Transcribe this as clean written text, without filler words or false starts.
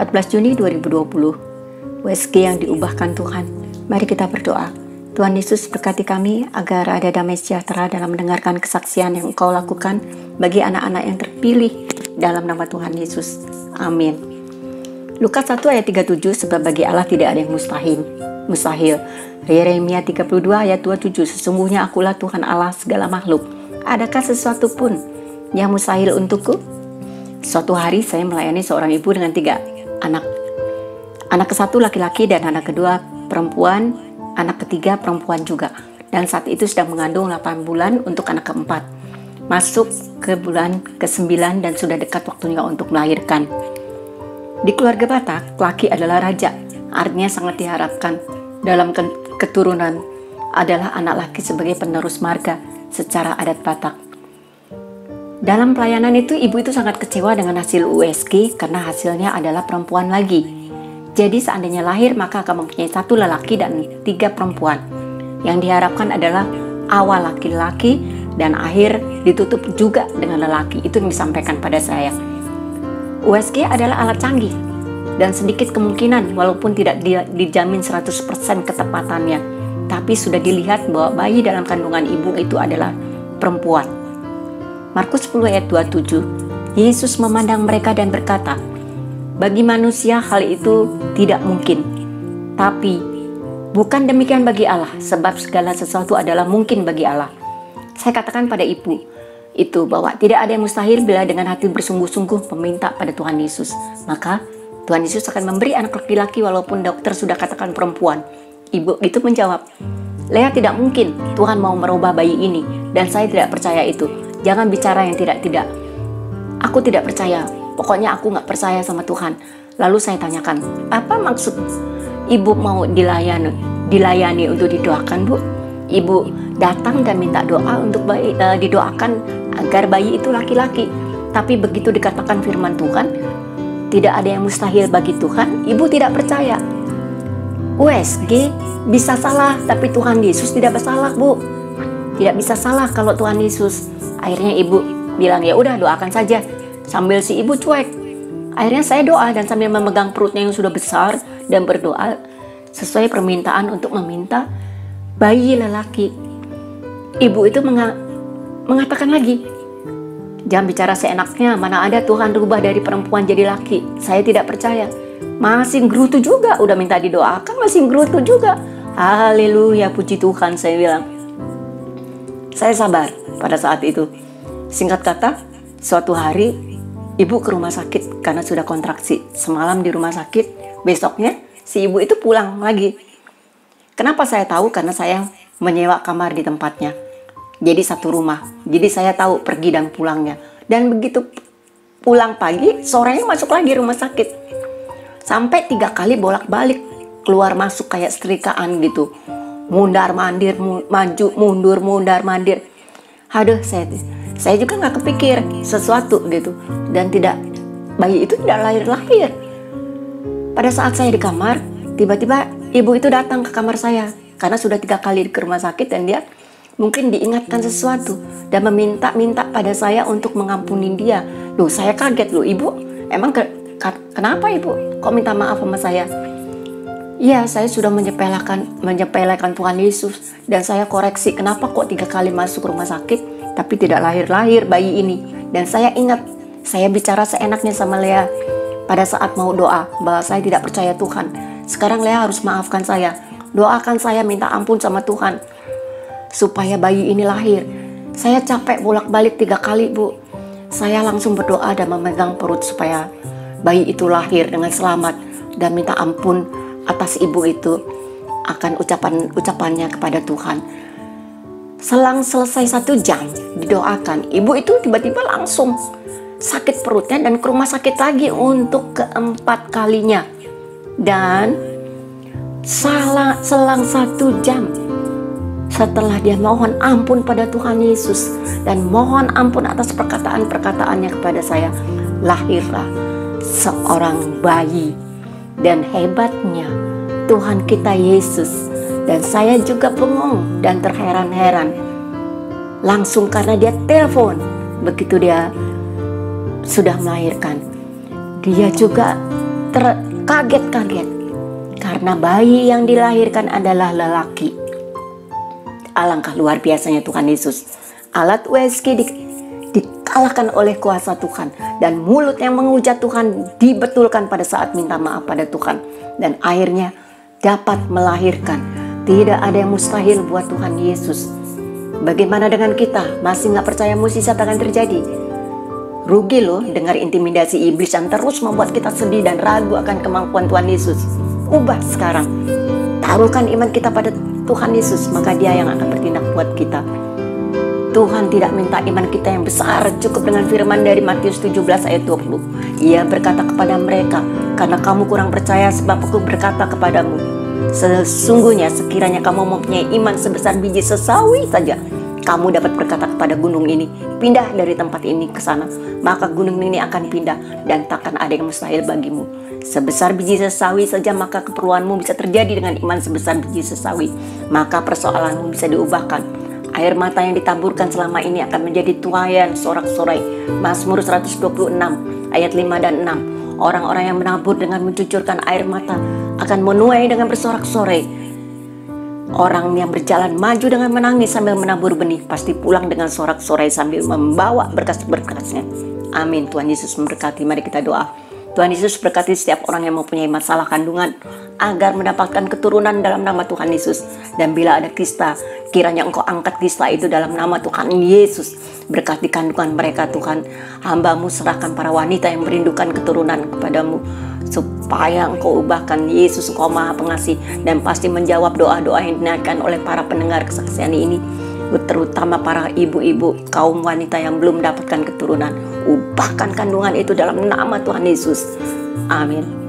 14 Juni 2020, USG yang diubahkan Tuhan. Mari kita berdoa. Tuhan Yesus berkati kami agar ada damai sejahtera dalam mendengarkan kesaksian yang Engkau lakukan bagi anak-anak yang terpilih dalam nama Tuhan Yesus. Amin. Lukas 1 ayat 37, sebab bagi Allah tidak ada yang mustahil. Yeremia 32 ayat 27, sesungguhnya akulah Tuhan Allah segala makhluk. Adakah sesuatu pun yang mustahil untukku? Suatu hari saya melayani seorang ibu dengan 3 anak. Anak ke-1 laki-laki dan anak kedua perempuan, anak ketiga perempuan juga. Dan saat itu sedang mengandung 8 bulan untuk anak keempat. Masuk ke bulan ke-9 dan sudah dekat waktunya untuk melahirkan. Di keluarga Batak, laki adalah raja, artinya sangat diharapkan. Dalam keturunan adalah anak laki sebagai penerus marga secara adat Batak. Dalam pelayanan itu, ibu itu sangat kecewa dengan hasil USG karena hasilnya adalah perempuan lagi. Jadi seandainya lahir maka akan mempunyai 1 lelaki dan 3 perempuan. Yang diharapkan adalah awal laki-laki dan akhir ditutup juga dengan lelaki. Itu yang disampaikan pada saya. USG adalah alat canggih dan sedikit kemungkinan walaupun tidak dijamin 100% ketepatannya. Tapi sudah dilihat bahwa bayi dalam kandungan ibu itu adalah perempuan. Markus 10 ayat 27, Yesus memandang mereka dan berkata, bagi manusia hal itu tidak mungkin, tapi bukan demikian bagi Allah, sebab segala sesuatu adalah mungkin bagi Allah. Saya katakan pada ibu itu bahwa tidak ada yang mustahil bila dengan hati bersungguh-sungguh meminta pada Tuhan Yesus. Maka Tuhan Yesus akan memberi anak laki-laki walaupun dokter sudah katakan perempuan. Ibu itu menjawab, Lea, tidak mungkin Tuhan mau merubah bayi ini dan saya tidak percaya itu. Jangan bicara yang tidak-tidak. Aku tidak percaya. Pokoknya aku gak percaya sama Tuhan. Lalu saya tanyakan, apa maksud ibu mau dilayani untuk didoakan, Bu? Ibu datang dan minta doa untuk didoakan agar bayi itu laki-laki. Tapi begitu dikatakan firman Tuhan, tidak ada yang mustahil bagi Tuhan, ibu tidak percaya. USG bisa salah, tapi Tuhan Yesus tidak bersalah, Bu. Tidak bisa salah kalau Tuhan Yesus. Akhirnya ibu bilang, ya udah doakan saja. Sambil si ibu cuek. Akhirnya saya doa dan sambil memegang perutnya yang sudah besar dan berdoa sesuai permintaan untuk meminta bayi lelaki. Ibu itu mengatakan lagi, jangan bicara seenaknya, mana ada Tuhan rubah dari perempuan jadi laki. Saya tidak percaya. Masih gerutu juga, udah minta didoakan masih gerutu juga. Haleluya, puji Tuhan, saya bilang. Saya sabar pada saat itu. Singkat kata, suatu hari ibu ke rumah sakit karena sudah kontraksi. Semalam di rumah sakit, besoknya si ibu itu pulang lagi. Kenapa saya tahu? Karena saya menyewa kamar di tempatnya. Jadi satu rumah. Jadi saya tahu pergi dan pulangnya. Dan begitu pulang pagi, sorenya masuk lagi rumah sakit. Sampai 3 kali bolak-balik keluar masuk kayak setrikaan gitu. Mundar-mandir, maju, mundur, mundar-mandir. Aduh, saya juga nggak kepikir sesuatu gitu. Dan bayi itu tidak lahir-lahir. Pada saat saya di kamar, tiba-tiba ibu itu datang ke kamar saya. Karena sudah 3 kali ke rumah sakit dan dia mungkin diingatkan sesuatu. Dan meminta pada saya untuk mengampuni dia. Loh, saya kaget loh, ibu. Emang kenapa ibu? Kok minta maaf sama saya? Iya, saya sudah menyepelekan Tuhan Yesus dan saya koreksi kenapa kok 3 kali masuk rumah sakit tapi tidak lahir-lahir bayi ini. Dan saya ingat, saya bicara seenaknya sama Lea pada saat mau doa bahwa saya tidak percaya Tuhan. Sekarang Lea harus maafkan saya, doakan saya minta ampun sama Tuhan supaya bayi ini lahir. Saya capek bolak-balik 3 kali, Bu. Saya langsung berdoa dan memegang perut supaya bayi itu lahir dengan selamat dan minta ampun atas ibu itu akan ucapannya kepada Tuhan. Selang selesai 1 jam didoakan, ibu itu tiba-tiba langsung sakit perutnya dan ke rumah sakit lagi untuk ke-4 kalinya. Dan selang 1 jam setelah dia mohon ampun pada Tuhan Yesus dan mohon ampun atas perkataan-perkataannya kepada saya, lahirlah seorang bayi. Dan hebatnya Tuhan kita Yesus. Dan saya juga bengong dan terheran-heran. Langsung karena dia telepon begitu dia sudah melahirkan. Dia juga terkaget-kaget karena bayi yang dilahirkan adalah lelaki. Alangkah luar biasanya Tuhan Yesus. Alat USG dikalahkan oleh kuasa Tuhan, dan mulut yang menghujat Tuhan dibetulkan pada saat minta maaf pada Tuhan, dan akhirnya dapat melahirkan. Tidak ada yang mustahil buat Tuhan Yesus. Bagaimana dengan kita? Masih gak percaya mukjizat akan terjadi? Rugi loh dengar intimidasi iblis yang terus membuat kita sedih dan ragu akan kemampuan Tuhan Yesus. Ubah sekarang. Taruhkan iman kita pada Tuhan Yesus, maka Dia yang akan bertindak buat kita. Tuhan tidak minta iman kita yang besar, cukup dengan firman dari Matius 17 ayat 20. Ia berkata kepada mereka, karena kamu kurang percaya, sebab aku berkata kepadamu, sesungguhnya sekiranya kamu mempunyai iman sebesar biji sesawi saja, kamu dapat berkata kepada gunung ini, pindah dari tempat ini ke sana, maka gunung ini akan pindah, dan takkan ada yang mustahil bagimu. Sebesar biji sesawi saja, maka keperluanmu bisa terjadi dengan iman sebesar biji sesawi. Maka persoalanmu bisa diubahkan. Air mata yang ditaburkan selama ini akan menjadi tuayan sorak-sorai. Mazmur 126 ayat 5 dan 6. Orang-orang yang menabur dengan mencucurkan air mata akan menuai dengan bersorak-sorai. Orang yang berjalan maju dengan menangis sambil menabur benih pasti pulang dengan sorak-sorai sambil membawa berkas-berkasnya. Amin. Tuhan Yesus memberkati. Mari kita doa. Tuhan Yesus berkati setiap orang yang mempunyai masalah kandungan agar mendapatkan keturunan dalam nama Tuhan Yesus. Dan bila ada kista, kiranya Engkau angkat kista itu dalam nama Tuhan Yesus. Berkati kandungan mereka Tuhan. Hamba-Mu serahkan para wanita yang merindukan keturunan kepadamu, supaya Engkau ubahkan. Yesus, Engkau Maha Pengasih dan pasti menjawab doa-doa yang dinaikkan oleh para pendengar kesaksian ini, terutama para ibu-ibu, kaum wanita yang belum mendapatkan keturunan. Ubahkan kandungan itu dalam nama Tuhan Yesus. Amin.